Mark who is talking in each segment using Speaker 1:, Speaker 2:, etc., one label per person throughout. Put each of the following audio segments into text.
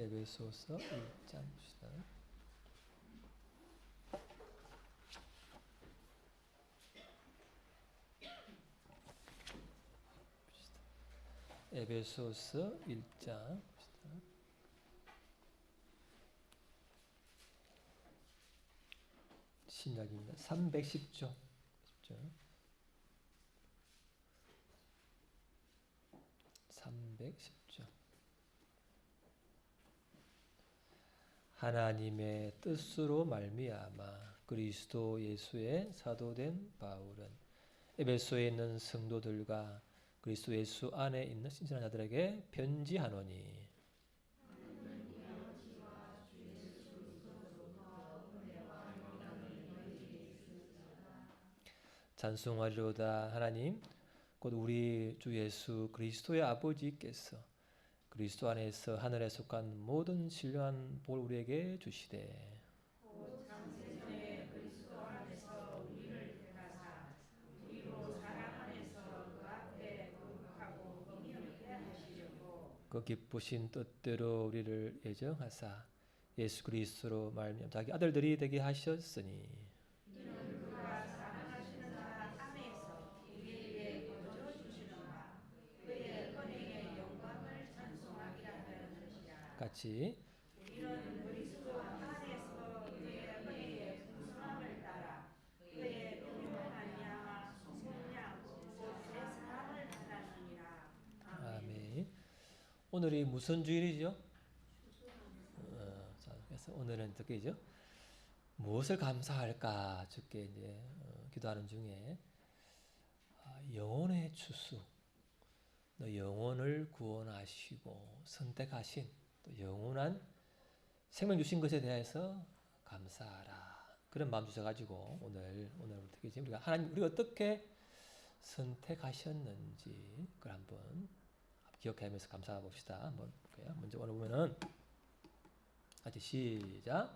Speaker 1: 에베소서 1장 봅시다. 에베소서 1장 봅시다. 신약입니다. 310조. 310조. 하나님의 뜻으로 말미암아 그리스도 예수의 사도된 바울은 에베소에 있는 성도들과 그리스도 예수 안에 있는 신실한 자들에게 편지하노니 찬송하리로다. 하나님 곧 우리 주 예수 그리스도의 아버지께서 그리스도 안에서 하늘에 속한 모든 신령한 복 우리에게 주시되 그 기쁘신 뜻대로 우리를 예정하사 예수 그리스도로 말미암아 자기 아들들이 되게 하셨으니 같이 아멘. 오늘이 무슨 주일이죠? 그래서 오늘은 어떻게죠? 무엇을 감사할까? 주께 이제 기도하는 중에 영혼의 추수, 너 영혼을 구원하시고 선택하신 또 영원한 생명 주신 것에 대해서 감사하라. 그런 마음 주셔가지고 오늘 어떻게 우리가 하나님 우리가 어떻게 선택하셨는지 그걸 한번 기억하면서 감사해 봅시다. 한번 볼게요. 먼저 오늘 보면은 같이 시작.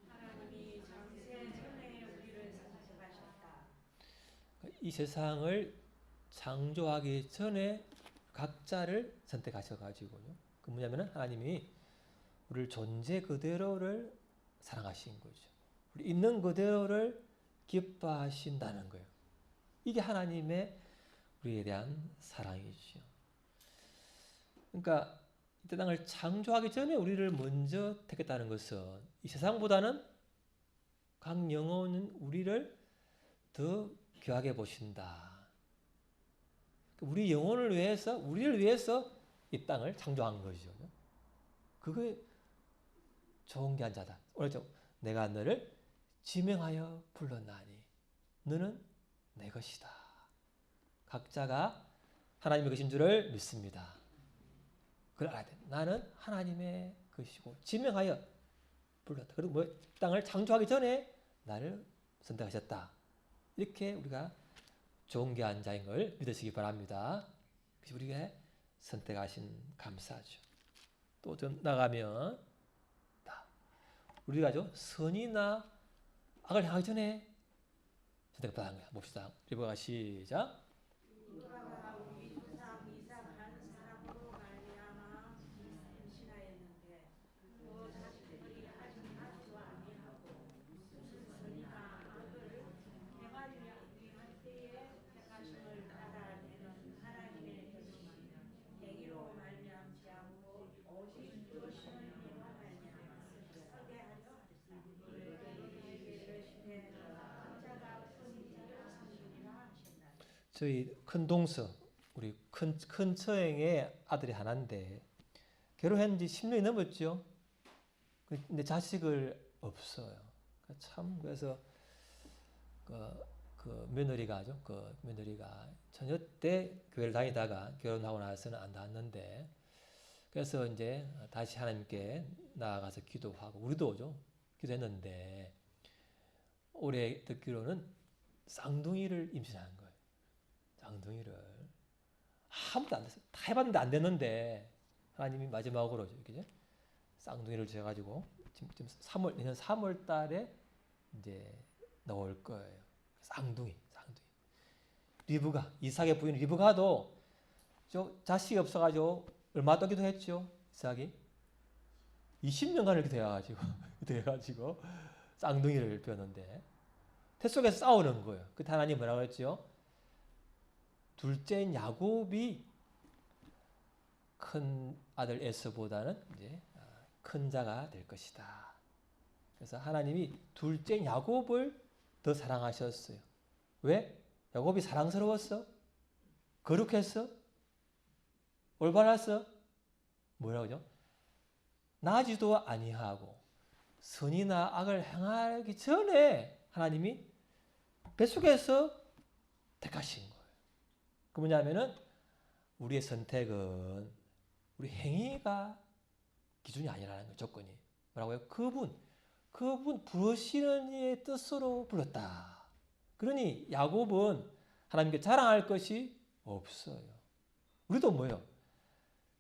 Speaker 2: 하나님이 창세 전에 우리를 선택하셨다.
Speaker 1: 이 세상을 창조하기 전에 각자를 선택하셔가지고요. 그 뭐냐면은 하나님이 우리를 존재 그대로를 사랑하신 거죠. 우리 있는 그대로를 기뻐하신다는 거예요. 이게 하나님의 우리에 대한 사랑이죠. 그러니까 이 땅을 창조하기 전에 우리를 먼저 택했다는 것은 이 세상보다는 각 영혼은 우리를 더 귀하게 보신다. 우리 영혼을 위해서, 우리를 위해서 이 땅을 창조한 거죠. 그게 좋은 게 한 자다. 오늘 내가 너를 지명하여 불렀나니 너는 내 것이다. 각자가 하나님의 것인 줄을 믿습니다. 그걸 알아야 돼. 나는 하나님의 것이고 지명하여 불렀다. 그리고 뭐 땅을 창조하기 전에 나를 선택하셨다. 이렇게 우리가 좋은 게 한 자인 걸 믿으시기 바랍니다. 그래서 우리가 선택하신 감사하죠. 또 좀 나가면 우리가 선이나 악을 향하기 전에 선택받은 거야. 봅시다. 리버가 시작.
Speaker 2: 누가가 우리 조상 이삭 한 사람으로 말미암아 임신하였는데 그 자식들이 아직 나지도 아니하고 무슨 선이나 악을 행하려 할 때에 택하심을 받아내는 하나님의 것이며 행위로 말미암지 않고 오직 그것을 님으로 말미암아 서게 하려 하리라. 너희에게 이르시되 각자가 선지자를 삼으리라 하셨나니.
Speaker 1: 저희 큰 동서, 우리 큰 처형의 아들이 하나인데 결혼한 지 10년이 넘었죠. 근데 자식을 없어요. 참 그래서 그 며느리가 처녀 때 교회를 다니다가 결혼하고 나서는 안 나왔는데 그래서 이제 다시 하나님께 나아가서 기도하고 우리도 기도했는데 올해 듣기로는 쌍둥이를 임신하는 거예요. 쌍둥이를 아무도 안 됐어요. 다 해봤는데 안 됐는데 하나님이 마지막으로 이렇게 쌍둥이를 주셔가지고 지금 내년 3월 달에 이제 나올 거예요. 쌍둥이. 이삭의 부인 리브가도 자식이 없어가지고 얼마 동안 기도했죠. 이삭이 20년간을 이렇게 돼가지고 쌍둥이를 뼈는데 태 속에서 싸우는 거예요. 그때 하나님 뭐라고 했죠? 둘째인 야곱이 큰 아들 에서보다는 이제 큰 자가 될 것이다. 그래서 하나님이 둘째인 야곱을 더 사랑하셨어요. 왜? 야곱이 사랑스러웠어? 거룩했어? 올바랐어? 뭐라고요? 나지도 아니하고 선이나 악을 행하기 전에 하나님이 뱃속에서 택하신 거예요. 그 뭐냐면은 우리의 선택은 우리 행위가 기준이 아니라는 거 조건이 뭐라고요? 그분 부르시는 이의 뜻으로 불렀다. 그러니 야곱은 하나님께 자랑할 것이 없어요. 우리도 뭐예요?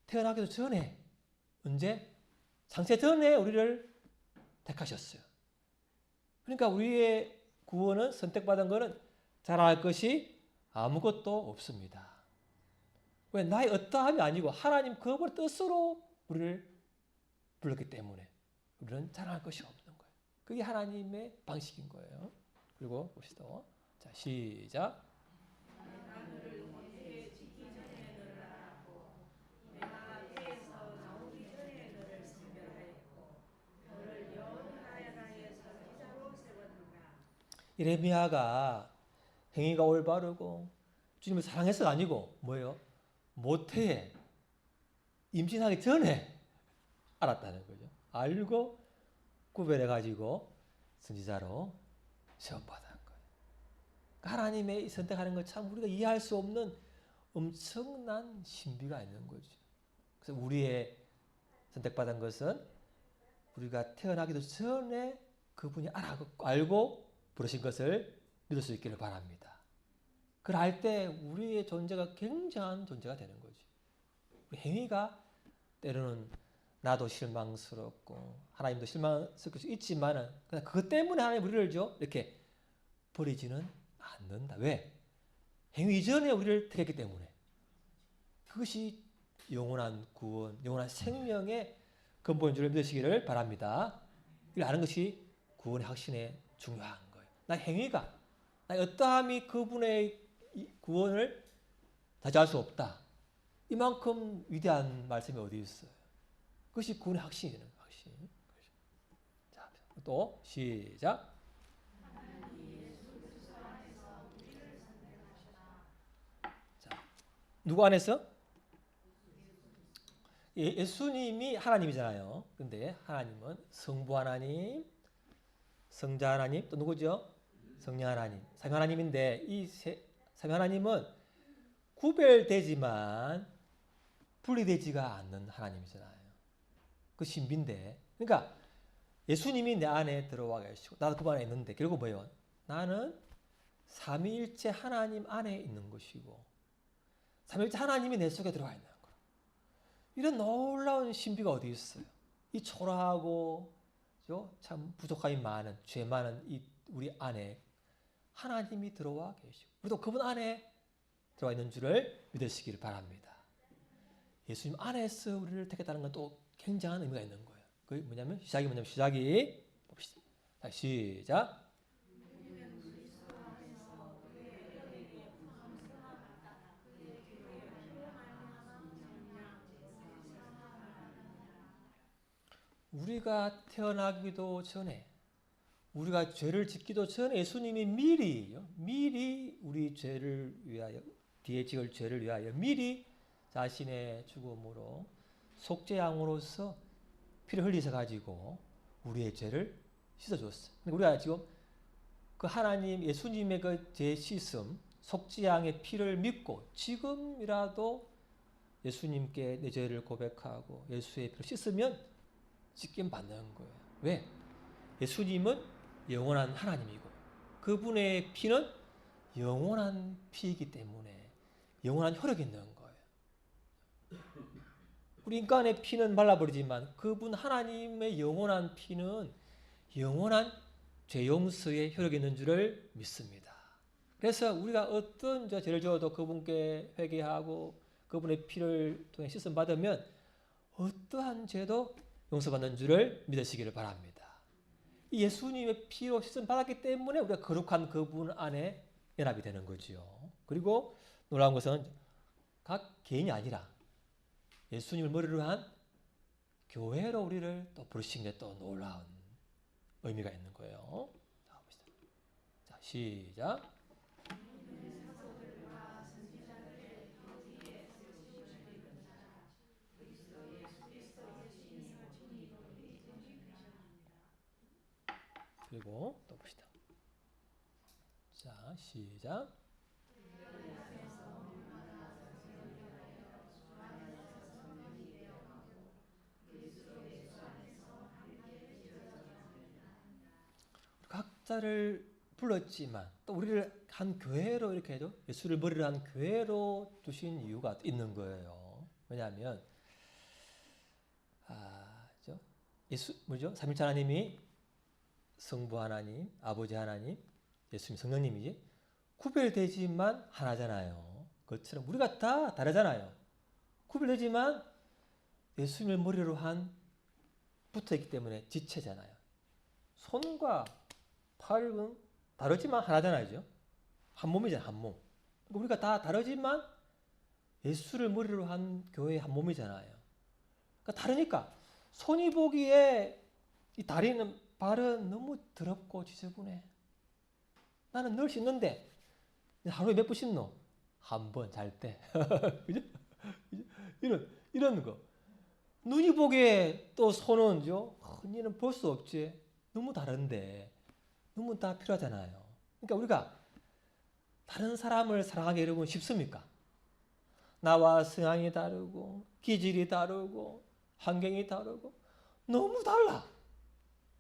Speaker 1: 태어나기도 전에 언제? 창세 전에 우리를 택하셨어요. 그러니까 우리의 구원은 선택받은 것은 자랑할 것이 아무것도 없습니다. 왜? 나의 어떠함이 아니고 하나님 그분의 뜻으로 우리를 불렀기 때문에 우리는 자랑할 것이 없는 거예요. 그게 하나님의 방식인 거예요. 그리고 봅시다. 자, 시작. 예레미야가 행위가 올바르고 주님을 사랑해서가 아니고 뭐예요? 모태에 임신하기 전에 알았다는 거죠. 알고 구별해가지고 선지자로 시험받은 거예요. 하나님의 선택하는 것 참 우리가 이해할 수 없는 엄청난 신비가 있는 거죠. 그래서 우리의 선택받은 것은 우리가 태어나기도 전에 그분이 알고 부르신 것을 믿을 수 있기를 바랍니다. 그걸 알 때 우리의 존재가 굉장한 존재가 되는 거죠. 우리 행위가 때로는 나도 실망스럽고 하나님도 실망스러울 수 있지만은 그냥 그것 때문에 하나님 우리를 이렇게 버리지는 않는다. 왜? 행위 이전에 우리를 택했기 때문에. 그것이 영원한 구원, 영원한 생명의 근본인 줄 믿으시기를 바랍니다. 이걸 아는 것이 구원의 확신에 중요한 거예요. 나 행위가, 나의 어떠함이 그분의 구원을 다지할 수 없다. 이만큼 위대한 말씀이 어디 있어요? 그것이 구원의 확신이 되는 거예요. 확신. 자, 또 시작. 자, 누구 안에서? 예수님이 하나님이잖아요. 근데 하나님은 성부 하나님, 성자 하나님, 또 누구죠? 성령 하나님, 삼위 하나님인데 이 삼위 하나님은 구별되지만 분리되지가 않는 하나님이잖아요. 그 신비인데, 그러니까 예수님이 내 안에 들어와 계시고 나도 그 안에 있는데 결국 뭐예요? 나는 삼위일체 하나님 안에 있는 것이고 삼위일체 하나님이 내 속에 들어와 있는 거예요. 이런 놀라운 신비가 어디 있어요? 이 초라하고 참 부족함이 많은 죄 많은 이 우리 안에 하나님이 들어와 계시고 우리도 그분 안에 들어와 있는 줄을 믿으시기를 바랍니다. 예수님 안에서 우리를 택했다는 건 또 굉장한 의미가 있는 거예요. 그게 뭐냐면 시작이 봅시다. 자, 시작. 우리가 태어나기도 전에 우리가 죄를 짓기도 전에 예수님이 미리 우리 죄를 위하여 뒤에 지을 죄를 위하여 미리 자신의 죽음으로 속죄양으로서 피를 흘리셔 가지고 우리의 죄를 씻어줬어요. 우리가 지금 그 하나님 예수님의 그 죄 씻음 속죄양의 피를 믿고 지금이라도 예수님께 내 죄를 고백하고 예수의 피를 씻으면 씻김 받는 거예요. 왜? 예수님은 영원한 하나님이고 그분의 피는 영원한 피이기 때문에 영원한 효력이 있는 거예요. 우리 인간의 피는 말라버리지만 그분 하나님의 영원한 피는 영원한 죄 용서의 효력이 있는 줄을 믿습니다. 그래서 우리가 어떤 죄를 지어도 그분께 회개하고 그분의 피를 통해 씻음 받으면 어떠한 죄도 용서받는 줄을 믿으시기를 바랍니다. 이 예수님의 피로 씻음 받았기 때문에 우리가 거룩한 그분 안에 연합이 되는 거죠. 그리고 놀라운 것은 각 개인이 아니라 예수님을 머리로 한 교회로 우리를 또 부르신 게 또 놀라운 의미가 있는 거예요. 자, 봅시다. 자, 시작. 그리고 또 봅시다. 자, 시작. 각자를 불렀지만 또 우리를 한 교회로 이렇게 해도 예수를 머리로 한 교회로 두신 이유가 있는 거예요. 왜냐하면 예수 뭐죠? 삼위일체 하나님이 성부 하나님, 아버지 하나님, 예수님 성령님이지 구별되지만 하나잖아요. 그것처럼 우리가 다 다르잖아요. 구별되지만 예수님을 머리로 한 붙어있기 때문에 지체잖아요. 손과 팔은 다르지만 하나잖아요. 한 몸이잖아요. 한 몸. 우리가 다 다르지만 예수를 머리로 한 교회의 한 몸이잖아요. 그러니까 다르니까 손이 보기에 이 다리는 발은 너무 더럽고 지저분해. 나는 늘 씻는데 하루에 몇 번 씻노? 한 번 잘 때. 그죠? 이런 거. 눈이 보기에 또 손은 니는 볼 수 없지. 너무 다른데 너무 다 필요하잖아요. 그러니까 우리가 다른 사람을 사랑하기 여러분 쉽습니까? 나와 성향이 다르고 기질이 다르고 환경이 다르고 너무 달라.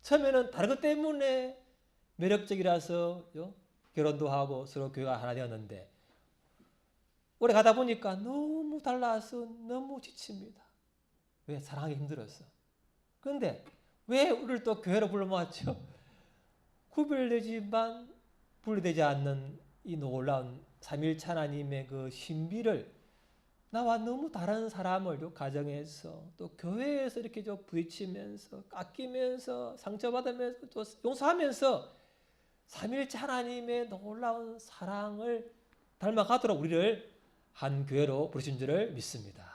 Speaker 1: 처음에는 다른 것 때문에 매력적이라서 결혼도 하고 서로 교회가 하나 되었는데 오래 가다 보니까 너무 달라서 너무 지칩니다. 왜? 사랑하기 힘들었어. 그런데 왜 우리를 또 교회로 불러모았죠? 구별되지만 분리되지 않는 이 놀라운 삼위일체 하나님의 그 신비를 나와 너무 다른 사람을 가정에서 또 교회에서 이렇게 부딪히면서 깎이면서 상처받으면서 또 용서하면서 삼위일체 하나님의 놀라운 사랑을 닮아가도록 우리를 한 교회로 부르신 줄을 믿습니다.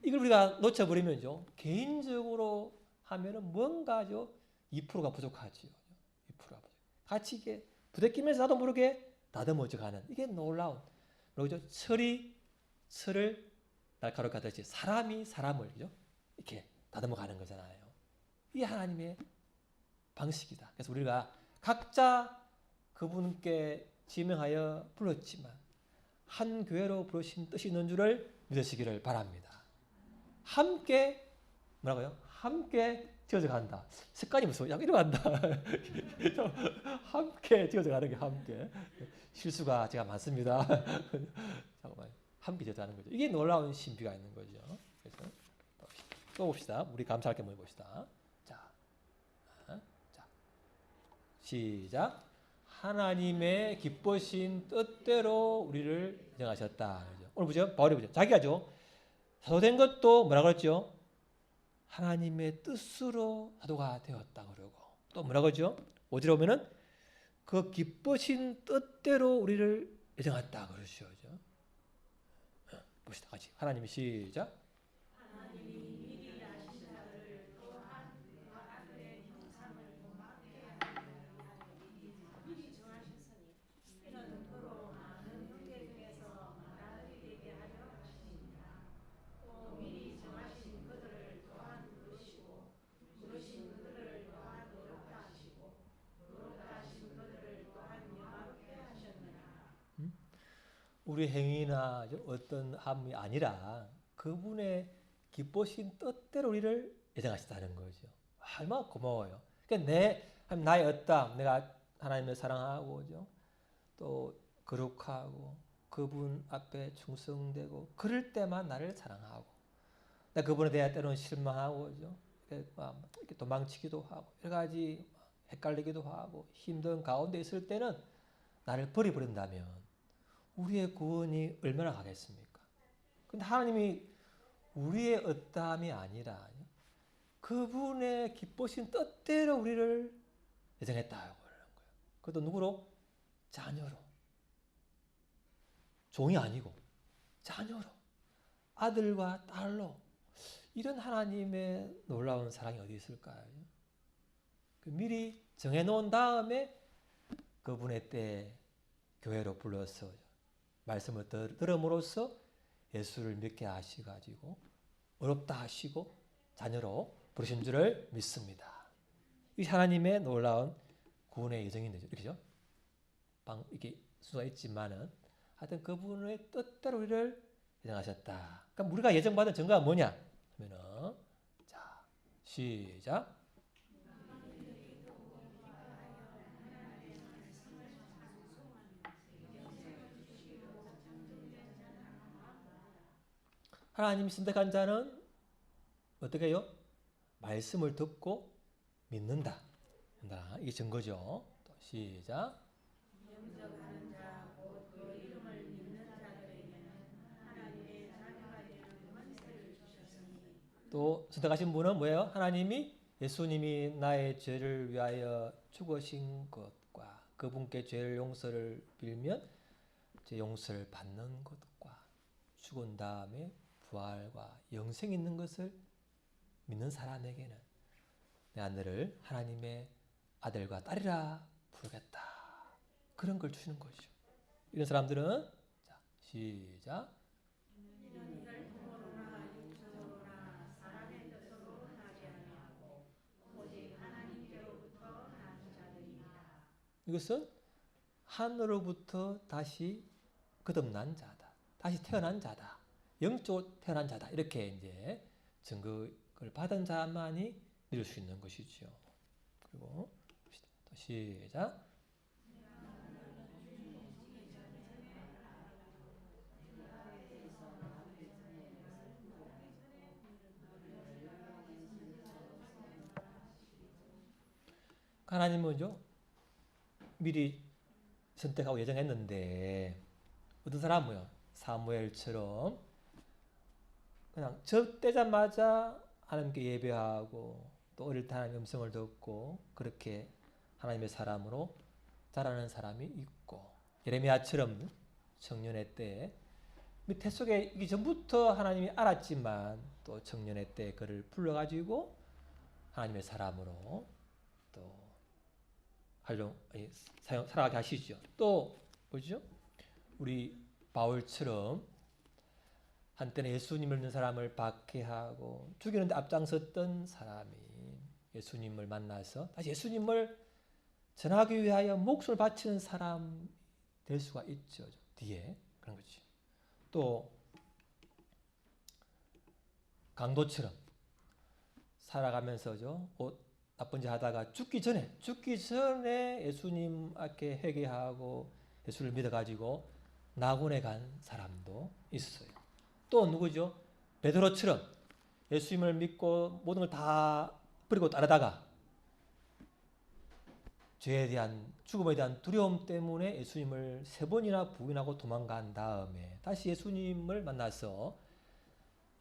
Speaker 1: 이걸 우리가 놓쳐버리면요 개인적으로 하면은 뭔가 2%가 부족하지요. 2%가 부족. 같이 이게 부대끼면서 나도 모르게 다듬어져가는 이게 놀라운 뭐죠? 철을 날카롭게 하듯이 사람이 사람을 이렇게 다듬어가는 거잖아요. 이게 하나님의 방식이다. 그래서 우리가 각자 그분께 지명하여 불렀지만 한 교회로 부르신 뜻이 있는 줄을 믿으시기를 바랍니다. 함께 뭐라고요? 함께 지어져 간다. 습관이 무서워. 약간 이러고 간다. 함께 지어져 가는 게 함께. 실수가 제가 많습니다. 잠깐만. 함께 지어져 가는 거죠. 이게 놀라운 신비가 있는 거죠. 그래서 또 봅시다. 우리 감사할 게 뭐 봅시다. 자, 시작. 하나님의 기쁘신 뜻대로 우리를 인정하셨다. 오늘 보죠. 바울이 보죠. 자기가죠. 사도된 것도 뭐라 그랬죠? 하나님의 뜻으로 사도가 되었다 그러고 또 뭐라 그러죠? 5절에 보면은 그 기쁘신 뜻대로 우리를 예정했다 그러죠. 봅시다. 같이. 하나님이 시작. 우리 행위나 어떤 함이 아니라 그분의 기쁘신 뜻대로 우리를 예정하셨다는 거죠. 얼마나 고마워요. 그러니까 나의 어떤 내가 하나님을 사랑하고 또 거룩하고 그분 앞에 충성되고 그럴 때만 나를 사랑하고 내가 그분에 대해 때로는 실망하고 이렇게 도망치기도 하고 여러 가지 헷갈리기도 하고 힘든 가운데 있을 때는 나를 버려버린다면 우리의 구원이 얼마나 가겠습니까? 근데 하나님이 우리의 어떠함이 아니라 그분의 기쁘신 뜻대로 우리를 예정했다고 그러는 거예요. 그것도 누구로? 자녀로. 종이 아니고 자녀로. 아들과 딸로. 이런 하나님의 놀라운 사랑이 어디 있을까요? 미리 정해놓은 다음에 그분의 때에 교회로 불러서 말씀을 들음으로써 예수를 믿게 하시가지고 어렵다 하시고 자녀로 부르신 줄을 믿습니다. 이 하나님의 놀라운 구원의 여정인 거죠. 그죠? 이게 순서가 있지만은 하여튼 그분의 뜻대로 우리를 예정하셨다. 그럼 우리가 예정받은 증거가 뭐냐? 그러면은 자 시작. 하나님이 선택한 자는 어떻게 해요? 말씀을 듣고 믿는다. 이게 증거죠. 또 시작.
Speaker 2: 영접하는 자, 곧 그 이름을 믿는 자들에게는 하나님의 자녀가 되는 권세를 주셨으니.
Speaker 1: 또 선택하신 분은 뭐예요? 하나님이 예수님이 나의 죄를 위하여 죽으신 것과 그분께 죄를 용서를 빌면 제 용서를 받는 것과 죽은 다음에 부활과 영생이 있는 것을 믿는 사람에게는 내가 너를 하나님의 아들과 딸이라 부르겠다. 그런 걸 주시는 거죠. 이런 사람들은 자 시작.
Speaker 2: 이는 혈통으로나 육체로나 사람의 뜻으로 나지 아니하고 오직 하나님께로부터 난 자들이니라.
Speaker 1: 이것은 하늘로부터 다시 거듭난 자다. 다시 태어난 자다. 영적으로 태어난 자다. 이렇게 이제 증거를 받은 자만이 믿을 수 있는 것이죠. 그리고 또 시작. 하나님은 뭐죠? 미리 선택하고 예정했는데 어떤 사람은요? 사무엘처럼 그냥 접되자마자 하나님께 예배하고 또 어릴 때 하나님의 음성을 듣고 그렇게 하나님의 사람으로 자라는 사람이 있고 예레미야처럼 청년의 때에 밑에 속에 이기 전부터 하나님이 알았지만 또 청년의 때에 그를 불러가지고 하나님의 사람으로 또 살아가게 하시죠. 또 뭐죠? 우리 바울처럼 한때는 예수님을 믿는 사람을 박해하고 죽이는데 앞장섰던 사람이 예수님을 만나서 다시 예수님을 전하기 위하여 목숨을 바치는 사람 될 수가 있죠. 뒤에 그런 거지. 또 강도처럼 살아가면서죠. 나쁜 짓 하다가 죽기 전에 예수님 앞에 회개하고 예수를 믿어가지고 낙원에 간 사람도 있어요. 또 누구죠? 베드로처럼 예수님을 믿고 모든 걸 다 버리고 따르다가 죄에 대한 죽음에 대한 두려움 때문에 예수님을 3번이나 부인하고 도망간 다음에 다시 예수님을 만나서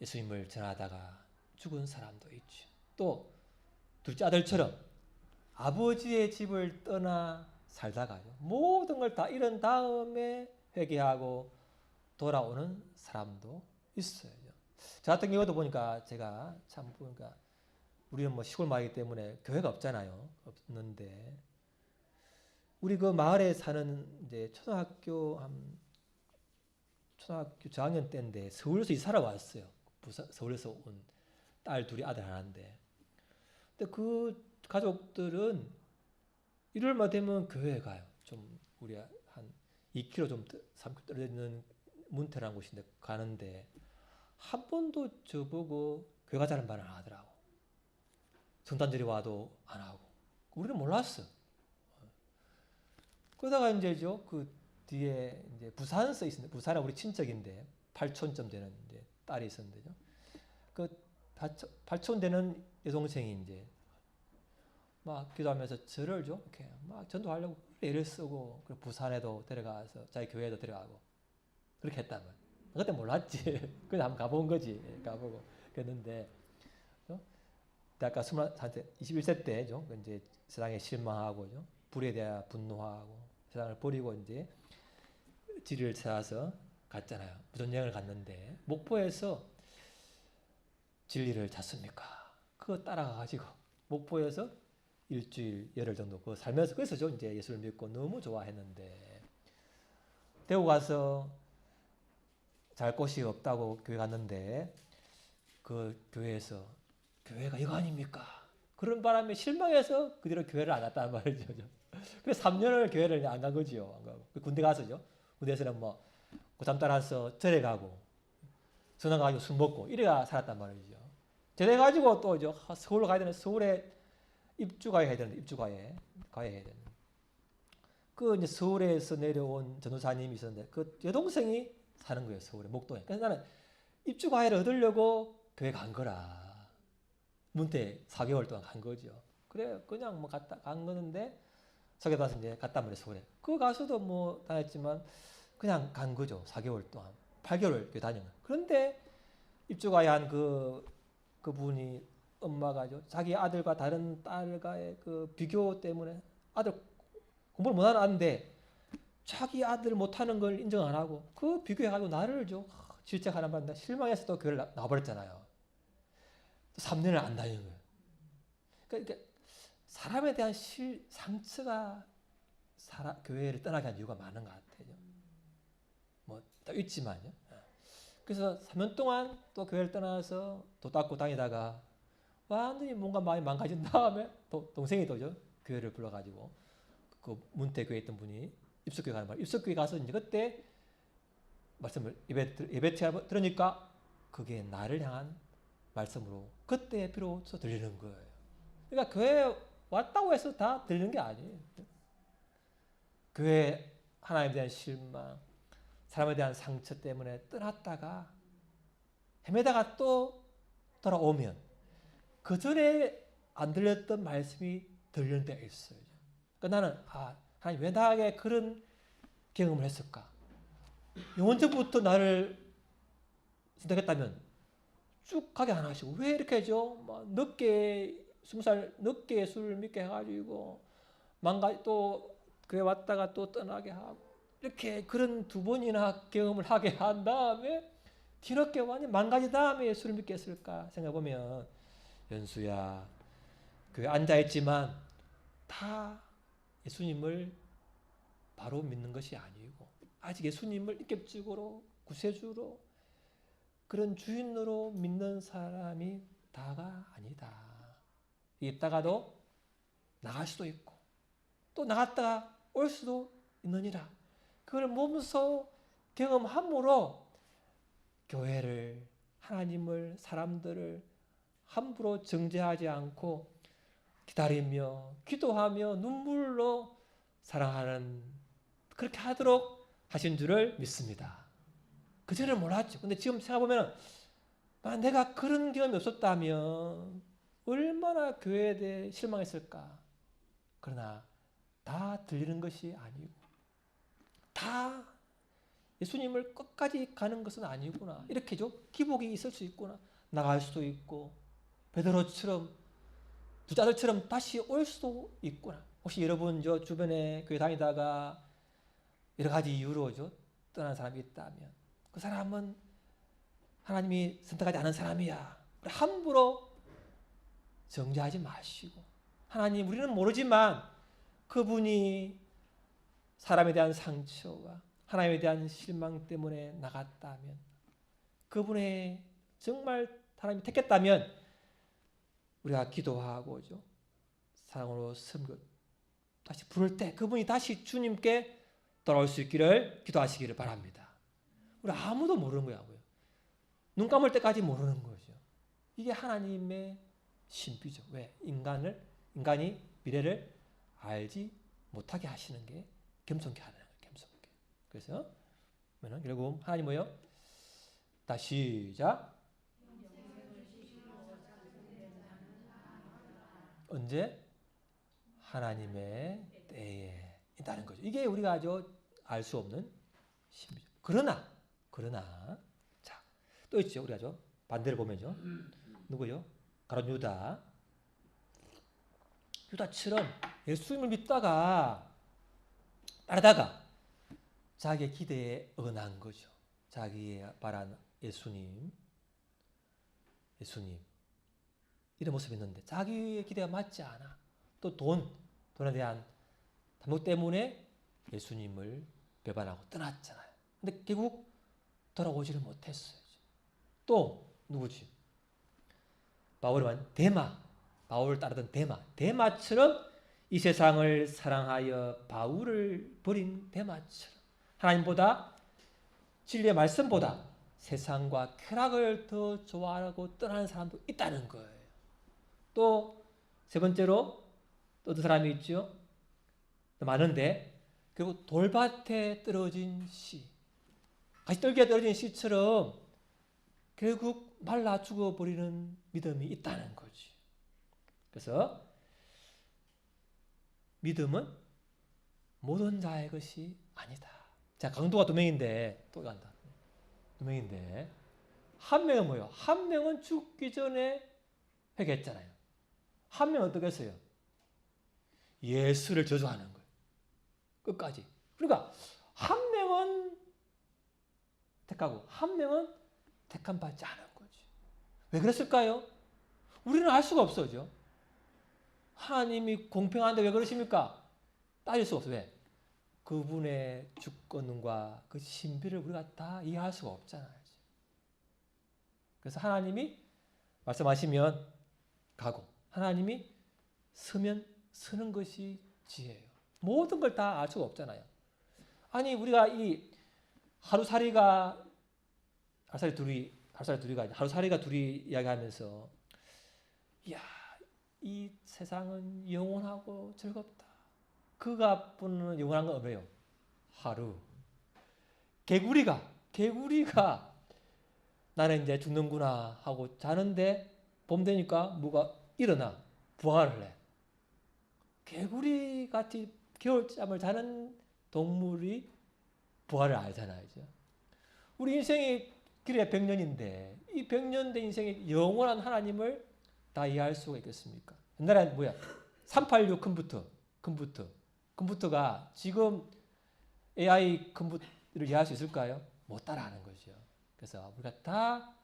Speaker 1: 예수님을 전하다가 죽은 사람도 있죠. 또 둘째 아들처럼 아버지의 집을 떠나 살다가요. 모든 걸 다 잃은 다음에 회개하고 돌아오는 사람도 있어요. 저 같은 경우도 보니까 제가 참 보니까 우리는 뭐 시골 마을이기 때문에 교회가 없잖아요. 없는데 우리 그 마을에 사는 이제 초등학교 저학년 때인데 서울에서 이사를 왔어요. 서울에서 온 딸 둘이 아들 하나인데 근데 그 가족들은 일요일만 되면 교회에 가요. 좀 우리 한 2km 좀 3km 떨어져 있는 문태라는 곳인데 가는데 한 번도 저보고 교회 가자는 말을 안 하더라고. 성탄절이 와도 안 하고. 우리는 몰랐어. 그러다가 이제죠. 그 뒤에 이제 부산서 있었는데 부산에 우리 친척인데 8촌쯤 되는 이제 딸이 있었는데요. 그 8촌 되는 여동생이 이제 막 기도하면서 저를 이렇게 막 전도하려고 애를 쓰고 그리고 부산에도 데려가서 자기 교회에도 데려가고 그렇게 했다면 그때 몰랐지. 그래서 한번 가본 거지. 가보고 그랬는데 대학가 21세 때죠. 이제 세상에 실망하고죠. 불에 대해 분노하고 세상을 버리고 이제 진리를 찾아서 갔잖아요. 무전여행을 갔는데 목포에서 진리를 찾습니까? 그거 따라가가지고 목포에서 일주일 열흘 정도 그 살면서 그래서죠. 이제 예수를 믿고 너무 좋아했는데 대구 가서 잘 곳이 없다고 교회 갔는데 그 교회에서 교회가 이거 아닙니까? 그런 바람에 실망해서 그 뒤로 교회를 안 갔다는 말이죠. 그래서 3년을 교회를 안 간 거지요. 안 가고. 군대 가서죠. 군대에서는 뭐 고3 따라서 절에 가고 전화 가지고 술 먹고 이래가 살았단 말이죠. 제대 가지고 또 서울로 가야 되는 서울에 입주가야 해야 되는데 입주가야 가야 해야 되는. 그 이제 서울에서 내려온 전도사님이 있었는데 그 여동생이 사는 거예요. 서울에 목동에. 그래서 나는 입주가해를 얻으려고 교회 간 거라. 문태 4개월 동안 간 거죠. 그래 그냥 뭐 갔다 간 거는데 소개받아서 이제 갔단 말이에요. 서울에. 그 가서도 뭐 다녔지만 그냥 간 거죠. 4개월 동안 8개월 교회 다닌 거. 그런데 입주가야 한 그분이 엄마가죠. 자기 아들과 다른 딸과의 그 비교 때문에 아들 공부를 못하는 아인데 자기 아들 못하는 걸 인정 안 하고 그 비교해가지고 나를 질책하는 바람에 실망해서 또 교회를 나와버렸잖아요. 3년을 안 다니는 거예요. 그러니까 사람에 대한 상처가 교회를 떠나게 한 이유가 많은 것 같아요. 뭐 있지만요. 그래서 3년 동안 또 교회를 떠나서 도 닦고 다니다가 완전히 뭔가 많이 망가진 다음에 동생이 또죠. 교회를 불러가지고 그 문태교회 있던 분이 입석교회 가는 말. 입석교회 가서 이제 그때 말씀을 예배 들으니까 그게 나를 향한 말씀으로 그때 비로소 들리는 거예요. 그러니까 교회 왔다고 해서 다 들리는 게 아니에요. 교회 하나님에 대한 실망, 사람에 대한 상처 때문에 떠났다가 헤매다가 또 돌아오면 그 전에 안 들렸던 말씀이 들리는 때가 있어요. 그러니까 나는 하나님 왜 나에게 그런 경험을 했을까? 영원전부터 나를 선택했다면 쭉 가게 안 하시고 왜 이렇게 하죠? 막 늦게 20살 늦게 술 믿게 해가지고 또 교회 왔다가 또 떠나게 하고 이렇게 그런 2번이나 경험을 하게 한 다음에 뒤늦게 완전 망가진 다음에 술을 믿게 했을까 생각해보면 연수야 교회 앉아있지만 다 예수님을 바로 믿는 것이 아니고 아직 예수님을 인격적으로 구세주로 그런 주인으로 믿는 사람이 다가 아니다. 있다가도 나갈 수도 있고 또 나갔다가 올 수도 있느니라. 그걸 몸소 경험함으로 교회를 하나님을 사람들을 함부로 정죄하지 않고 기다리며 기도하며 눈물로 사랑하는 그렇게 하도록 하신 줄을 믿습니다. 그전에는 몰랐죠. 근데 지금 생각해보면 내가 그런 경험이 없었다면 얼마나 교회에 대해 실망했을까. 그러나 다 들리는 것이 아니고 다 예수님을 끝까지 가는 것은 아니구나. 이렇게죠. 기복이 있을 수 있구나. 나갈 수도 있고 베드로처럼 두 아들처럼 다시 올 수도 있구나. 혹시 여러분 주변에 교회 다니다가 여러 가지 이유로죠 떠난 사람이 있다면 그 사람은 하나님이 선택하지 않은 사람이야. 함부로 정죄하지 마시고 하나님 우리는 모르지만 그분이 사람에 대한 상처와 하나님에 대한 실망 때문에 나갔다면 그분의 정말 하나님이 택했다면 우리가 기도하고죠. 사랑으로 섬겨 다시 부를 때 그분이 다시 주님께 돌아올 수 있기를 기도하시기를 바랍니다. 우리 아무도 모르는 거야고요. 눈 감을 때까지 모르는 거죠. 이게 하나님의 신비죠. 왜? 인간이 미래를 알지 못하게 하시는 게 겸손케 하는 거예요. 겸손케. 그래서 결국 하나님 뭐요? 다시 시작. 언제? 하나님의 때에 있다는 거죠. 이게 우리가 아주 알 수 없는 신비죠. 그러나 자, 또 있죠. 우리가 반대로 보면요. 누구요? 가룟 유다. 유다처럼 예수님을 믿다가 따르다가 자기의 기대에 어긋난 거죠. 자기의 바란 예수님 이런 모습이 있는데 자기의 기대가 맞지 않아. 또 돈에 대한 탐욕 때문에 예수님을 배반하고 떠났잖아요. 근데 결국 돌아오지를 못했어요. 또 누구지? 바울은 바울을 따르던 데마처럼 이 세상을 사랑하여 바울을 버린 데마처럼 하나님보다 진리의 말씀보다 세상과 쾌락을 더 좋아하고 떠나는 사람도 있다는 거예요. 또 세 번째로 또 어떤 사람이 있죠? 많은데 결국 돌밭에 떨어진 씨, 가시떨기에 떨어진 씨처럼 결국 말라 죽어버리는 믿음이 있다는 거지. 그래서 믿음은 모든 자의 것이 아니다. 자, 강도가 두 명인데 또 간다. 두 명인데 한 명은 뭐예요? 한 명은 죽기 전에 회개했잖아요. 한 명은 어떻게 했어요? 예수를 저주하는 거예요. 끝까지. 그러니까 한 명은 택하고 한 명은 택함 받지 않은 거지. 왜 그랬을까요? 우리는 알 수가 없어요. 하나님이 공평한데 왜 그러십니까? 따질 수가 없어요. 왜? 그분의 주권과 그 신비를 우리가 다 이해할 수가 없잖아요. 그래서 하나님이 말씀하시면 가고 하나님이 서면 서는 것이 지혜예요. 모든 걸 다 알 수가 없잖아요. 아니 우리가 이 하루살이가 둘이 이야기하면서 이야 이 세상은 영원하고 즐겁다. 그가 부르는 영원한 건 뭐예요? 하루. 개구리가 나는 이제 죽는구나 하고 자는데 봄 되니까 뭐가 일어나 부활을 해. 개구리같이 겨울잠을 자는 동물이 부활을 알잖아요. 우리 인생이 길에 100년인데 이 100년 된 인생의 영원한 하나님을 다 이해할 수가 있겠습니까? 옛날에 뭐야? 386 컴퓨터가 지금 AI 컴퓨터를 이해할 수 있을까요? 못 따라하는 거죠. 그래서 우리가 다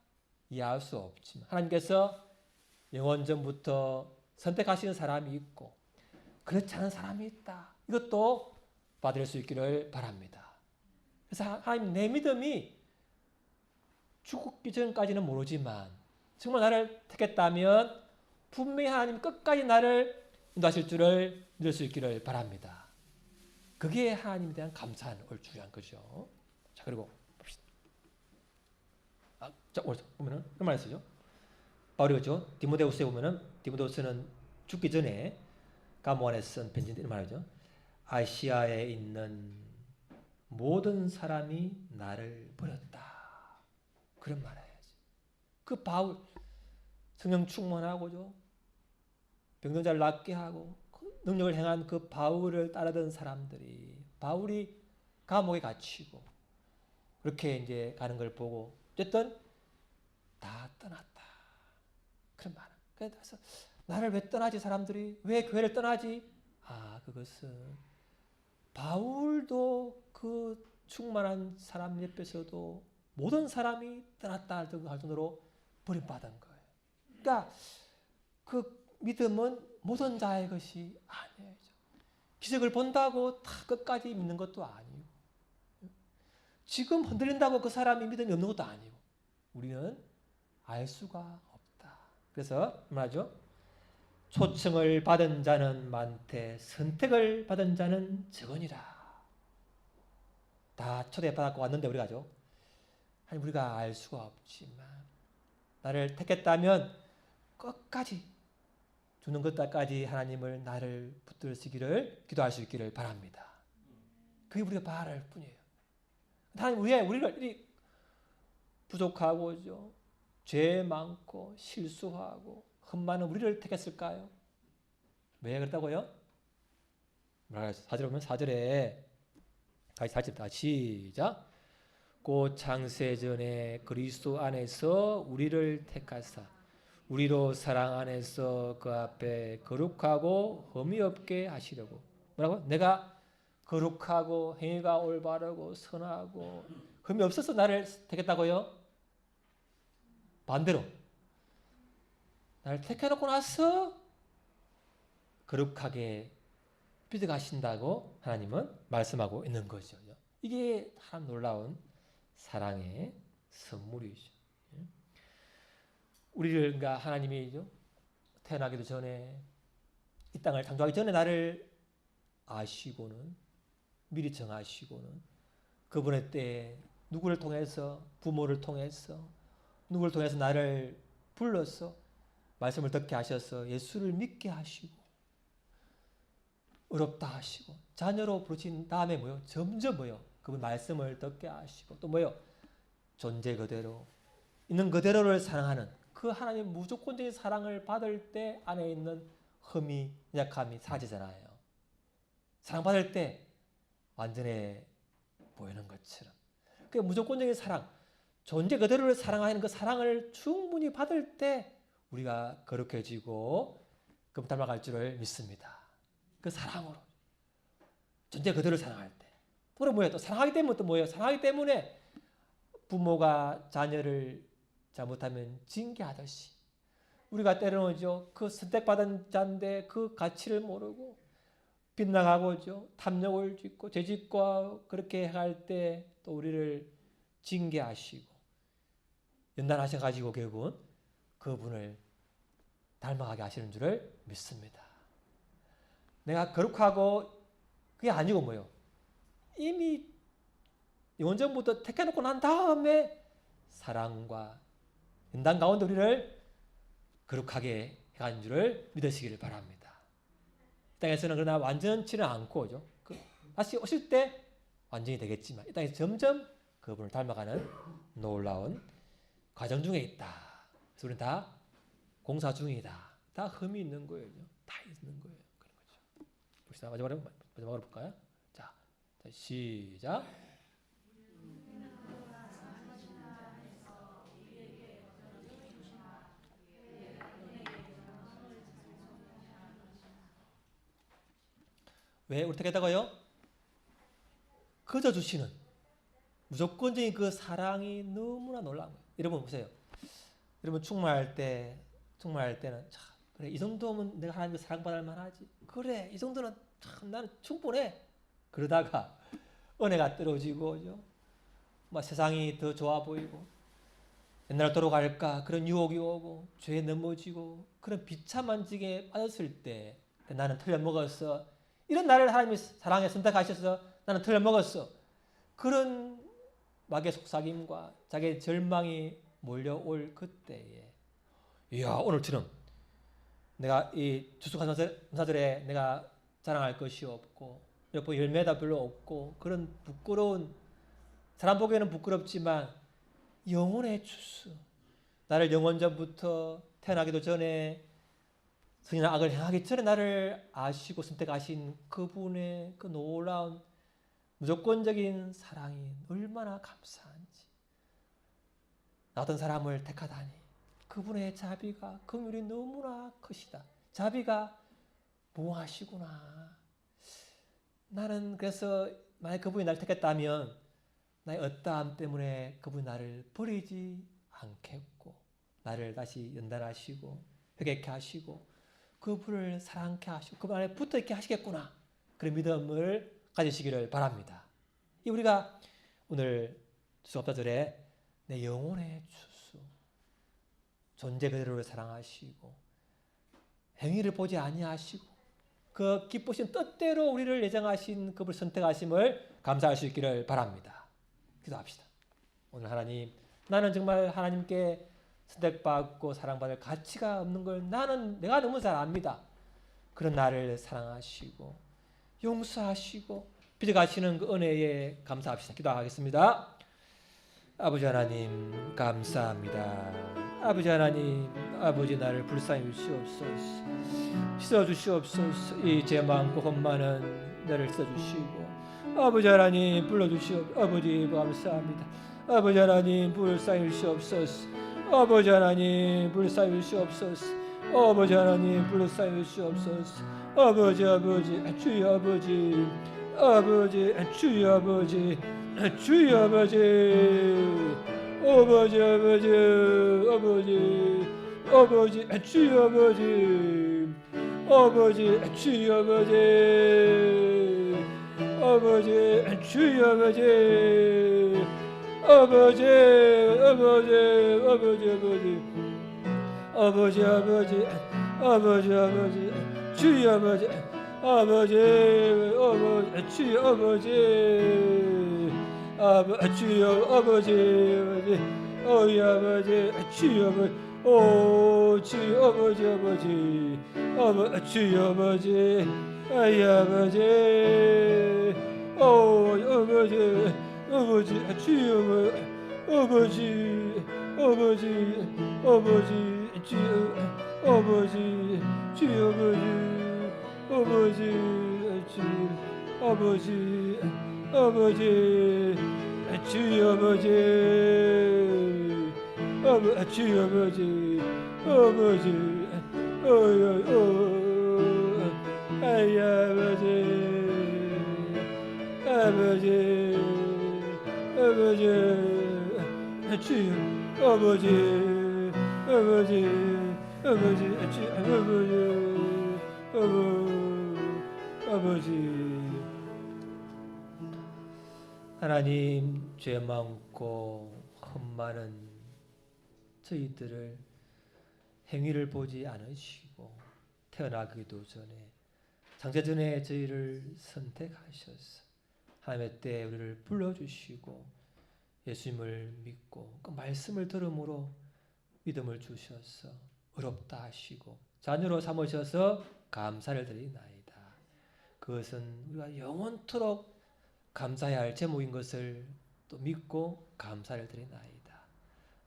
Speaker 1: 이해할 수 없지만 하나님께서 영원전부터 선택하시는 사람이 있고 그렇지 않은 사람이 있다. 이것도 받을 수 있기를 바랍니다. 그래서 하나님 내 믿음이 죽기 전까지는 모르지만 정말 나를 택했다면 분명히 하나님 끝까지 나를 인도하실 줄을 믿을 수 있기를 바랍니다. 그게 하나님에 대한 감사한 중요한 거죠. 자 그리고 봅시다. 자 오늘 보면은 그 말 쓰죠. 바울이 그죠. 디모데후서에 보면은 디모데후서는 죽기 전에 가모안에 쓴 편지인데 이런 말이죠. 아시아에 있는 모든 사람이 나를 버렸다. 그런 말 해야지. 그 바울 성령 충만하고죠. 병동자를 낫게 하고 그 능력을 행한 그 바울을 따르던 사람들이 바울이 감옥에 갇히고 그렇게 이제 가는 걸 보고 어쨌든 다 떠났다. 그런 말. 그래서 나를 왜 떠나지 사람들이? 왜 교회를 떠나지? 그것은 바울도 그 충만한 사람 옆에서도 모든 사람이 떠났다 할 정도로 버림받은 거예요. 그러니까 그 믿음은 모든 자의 것이 아니에요. 기적을 본다고 다 끝까지 믿는 것도 아니고 지금 흔들린다고 그 사람이 믿음이 없는 것도 아니고 우리는 알 수가 없다. 그래서 말하죠. 초청을 받은 자는 많되 선택을 받은 자는 적으니라. 다 초대받았고 왔는데 우리가죠. 아니 우리가 알 수가 없지만 나를 택했다면 끝까지 죽는 것까지 하나님을 나를 붙들으시기를 기도할 수 있기를 바랍니다. 그게 우리가 바랄 뿐이에요. 하나님 왜 우리를 부족하고죠. 죄 많고 실수하고 흠 많은 우리를 택했을까요? 왜 그랬다고요? 4절에 보면 4절에 다시 4절 시작. 곧 창세전에 그리스도 안에서 우리를 택하사 우리로 사랑 안에서 그 앞에 거룩하고 흠이 없게 하시려고. 뭐라고? 내가 거룩하고 행위가 올바르고 선하고 흠이 없어서 나를 택했다고요? 반대로 나를 택해놓고 나서 거룩하게 빚어가신다고 하나님은 말씀하고 있는 거죠. 이게 참 놀라운 사랑의 선물이죠. 우리를 그러니까 하나님이 태어나기도 전에 이 땅을 창조하기 전에 나를 아시고는 미리 정하시고는 그분의 때에 누구를 통해서 부모를 통해서 누구를 통해서 나를 불러서 말씀을 듣게 하셔서 예수를 믿게 하시고 의롭다 하시고 자녀로 부르신 다음에 뭐요? 점점 뭐요? 그분 말씀을 듣게 하시고 또 뭐요? 존재 그대로 있는 그대로를 사랑하는 그 하나님 무조건적인 사랑을 받을 때 안에 있는 흠이 약함이 사라지잖아요. 사랑받을 때 완전해 보이는 것처럼. 그 무조건적인 사랑, 존재 그대로를 사랑하는 그 사랑을 충분히 받을 때 우리가 거룩해지고 그분 닮아갈 줄을 믿습니다. 그 사랑으로 존재 그대로를 사랑할 때. 그럼 뭐예요? 또 사랑하기 때문에 또 뭐예요? 사랑하기 때문에 부모가 자녀를 잘못하면 징계하듯이 우리가 때로는 그 선택받은 자인데 그 가치를 모르고 빗나가고죠. 탐욕을 짓고 죄짓고 그렇게 할 때 또 우리를 징계하시고 연단하셔가지고 결국은 그분을 닮아가게 하시는 줄을 믿습니다. 내가 거룩하고 그게 아니고 뭐요? 이미 영원전부터 택해놓고 난 다음에 사랑과 연단 가운데 우리를 거룩하게 해간 줄을 믿으시기를 바랍니다. 이 땅에서는 그러나 완전치는 않고 다시 오실 때 완전히 되겠지만 이 땅에서 점점 그분을 닮아가는 놀라운 과정 중에 있다. 그래서 우리는 다 공사 중이다. 다 흠이 있는 거예요. 다 있는 거예요. 그런 거죠. 봅시다. 마지막으로 볼까요? 자, 시작. 왜 우리 택했다고요? 거저 주시는 무조건적인 그 사랑이 너무나 놀라운 거예요. 여러분 보세요. 여러분 충만할 때는 참 그래 이 정도면 내가 하나님께 사랑받을 만하지. 그래 이 정도는 참 나는 충분해. 그러다가 은혜가 떨어지고 막 세상이 더 좋아 보이고 옛날 돌아갈까 그런 유혹이 오고 죄에 넘어지고 그런 비참한 지경에 빠졌을 때 나는 틀려먹었어. 이런 나를 하나님이 사랑에 선택하셔서 나는 틀려먹었어. 그런 마귀의 속삭임과 자기의 절망이 몰려올 그때에 이야 오늘처럼 내가 이 주숙한사들에 내가 자랑할 것이 없고 옆에 열매다 별로 없고 그런 부끄러운 사람 보기에는 부끄럽지만 영혼의 주수 나를 영원전부터 태어나기도 전에 선이나 악을 행하기 전에 나를 아시고 선택하신 그분의 그 놀라운 무조건적인 사랑이 얼마나 감사한지 나 같은 사람을 택하다니 그분의 자비가 긍휼이 너무나 크시다. 자비가 무하시구나. 나는 그래서 만약 그분이 나를 택했다면 나의 어떠함 때문에 그분이 나를 버리지 않겠고 나를 다시 연단하시고 회개케 하시고 그분을 사랑케 하시고 그분 안에 붙어있게 하시겠구나. 그런 믿음을 가지시기를 바랍니다. 우리가 오늘 주석자들의 내 영혼의 주수 존재 그대로를 사랑하시고 행위를 보지 아니하시고 그 기쁘신 뜻대로 우리를 예정하신 그분을 선택하심을 감사할 수 있기를 바랍니다. 기도합시다. 오늘 하나님 나는 정말 하나님께 선택받고 사랑받을 가치가 없는 걸 내가 너무 잘 압니다. 그런 나를 사랑하시고 용서하시고 빚어가시는 그 은혜에 감사합시다. 기도하겠습니다. 아버지 하나님 감사합니다. 아버지 하나님 아버지 나를 불쌍히 주시옵소서. 씻어주시옵소서. 이 죄 많고 흠 많은 나를 씻어주시고 아버지 하나님 불러주시옵소서. 아버지 감사합니다. 아버지 하나님 불쌍히 주시옵소서. 아버지 하나님 불쌍히 주시옵소서. 아버지 하나님 불쌍히 주시옵소서. 아버지 주여 아버지 주여 아버지 주여 아버지 아버지 주여 아버지 주여 아버지 주여 아버지 주여 아버지 주여 주여 아버지 어이 아버지 주여 오 주여 아버지 주여 아버지 아이 아버지 오 아버지 주여 아버지 주여 아버지 주여 아버지 주여 아버지 주여 아버지 아이 아버지 주여 아버지 하나님 죄 많고 흠 많은 저희들을 행위를 보지 않으시고 태어나기도 전에 창세전에 저희를 선택하셔서 하나님의 때 우리를 불러주시고 예수님을 믿고 그 말씀을 들음으로 믿음을 주셔서 의롭다 하시고 자녀로 삼으셔서 감사를 드리나이다. 그것은 우리가 영원토록 감사해야 할 제목인 것을 또 믿고 감사를 드리나이다.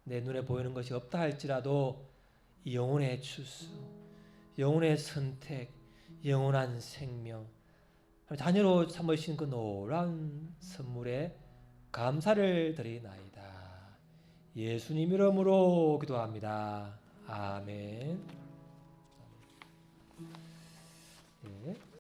Speaker 1: 내 눈에 보이는 것이 없다 할지라도 이 영혼의 추수, 영혼의 선택, 영원한 생명, 자녀로 삼으신 그 놀라운 선물에 감사를 드리나이다. 예수님 이름으로 기도합니다. 아멘. 네.